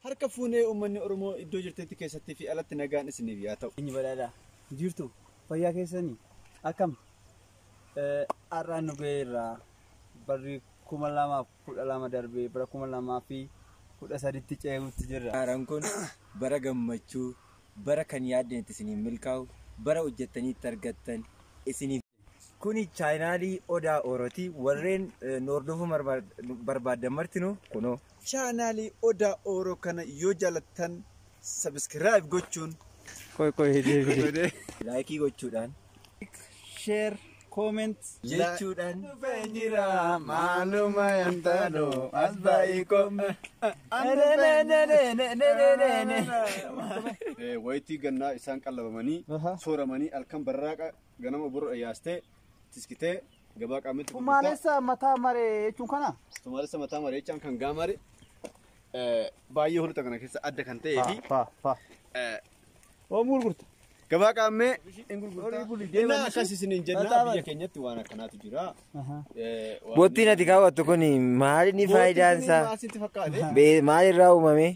harka fuunee uummanni Oromoo iddoo jirtetti keessatti fi alatti nagaan isiniif yaa ta'u. Inni badhaadha. Jirtu fayyaa keessanii akkam har'aan nu ga'eerraa barri 2012 darbee bara 2013 ce'uutti jirra. Haaraan kun bara gammachuu, bara kan yaaddeetti isiniif milkaa'u, bara hojjettaniitti argattan isiniif. Kuni chaanaalii Odaa Orooti. Warreen hordofuu barbaadan martinuu kunoo. Chaanaalii Odaa Oro kana yoo jaalattan subscribe gochuun laayikii gochuudhaan share comment jechuudhaan jira maaluma yantaano asbaayiko wayitii gannaa isaan qallabamanii sooramanii alkan barraaqa ganama buru yaastee tiskitee gabaa qaamatti Tumaalessa mataa maree jechuun kana Tumaalessa mataa maree jechuun kan gaamare baay'ee holota kana keessa adda kan ta'ee fi oomuu gurgurta gabaa qaamee inni akkas isiniin jennaa biyya keenyatti waan akkanaatu jira. Bottiin ati kaawwattu kun maali faayidaan isaa? Maalirraa uumame?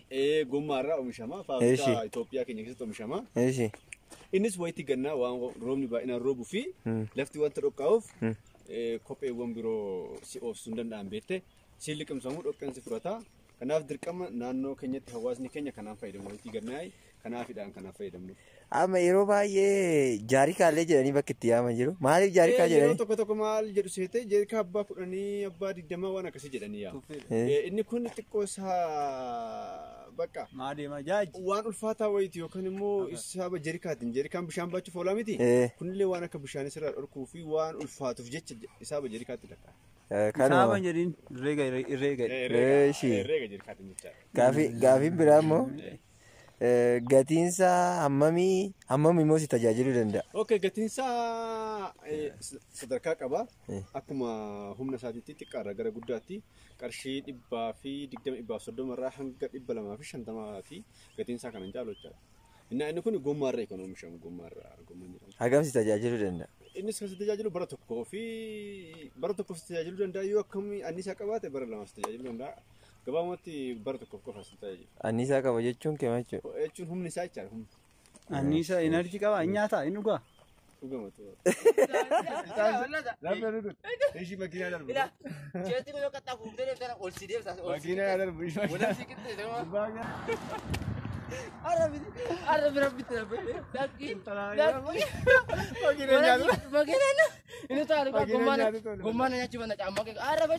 Gommaarraa oomishama. Faabrikaa Itoophiyaa keenya keessatti oomishama. Innis wayitii gannaa waan roobni baay'inaan roobuu fi lafti wanta dhoqqaa'uuf kopheewwan biroo si oofsuu hin danda'an beekte si liqimsamuu dhoqqeen si furata. Kanaaf dirqama naannoo keenyatti hawaasni keenya kanaan fayyadamu wayitii gannaa kanaafidhaan kanaaf fayyadamnu. Amma yeroo baay'ee jaarikaallee jedhanii bakka itti yaaman jiru. Maaliif jaarikaa jedhanii? Yeroo tokko tokko maal jedhu seete jaarikaa abbaa 10 abbaa 20 waan akkasii jedhanii yaa. Inni kun xiqqoo isaa bakka maadeema jaaji waan ulfaataa wayiiti yookaan immoo isaaba jaarikaatiin jaarikaan bishaan baachuuf oolaa miti. Kunillee waan akka bishaan isirraa dhorkuu fi waan ulfaatuuf jecha isaaba jaarikaatti dhaqa. Kanuma jedhin irreega jaarikaatiin jecha. Gaafiin biraa immoo gatiinsaa hammamii immoo si tajaajiluu danda'a? Okay, gatiinsaa sadarkaa qaba. Akkuma humna isaatiitti xiqqaarraa gara guddaatti qarshii 120-130 irraa hanga 250 gatiinsaa kanan caalu jechaadha. Inni kun gommaarraa kan oomishamu gommaarraa argamu. Hagam si tajaajiluu danda'a? Innis kan si tajaajilu bara tokkoof si tajaajiluu danda'a yoo akkamii anniisaa qabaate bara lamaaf si tajaajiluu danda'a. Gabaamatti bara tokkoof qofa si tajaajilu. Anniisaa qaba jechuun keema jechuudha. Jechuun humni isaa jechaadha humna. Anniisaa enerjii qaba nyaata inni dhugaa. Dhugamatu. Ishi makiinaa darbu. Jeetii kun yoo qaxxaa fuuldee deemtana ol si deemsa. Makiinaa darbu. Wala si qixxee. Arabi rabbitti rabbi. Dakki. Makiinaa. Ini tahu gomana nyaci mana camak. Arabi.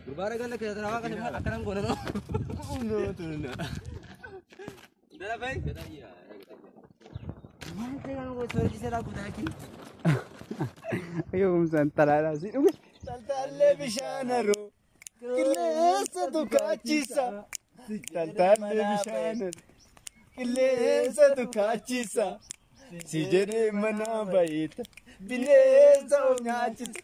Berbara kan lagi terawak kan cuma akan anggun no. Dah baik. Iya. Mana dengan gua sorry saya ragu lagi. Ayo santara sih. Taltalle bishanaro. Kilesa dukachisa. Taltalle bishanaro. Kilesa dukachisa. Si jere mana baita. Bilesa onyachisa.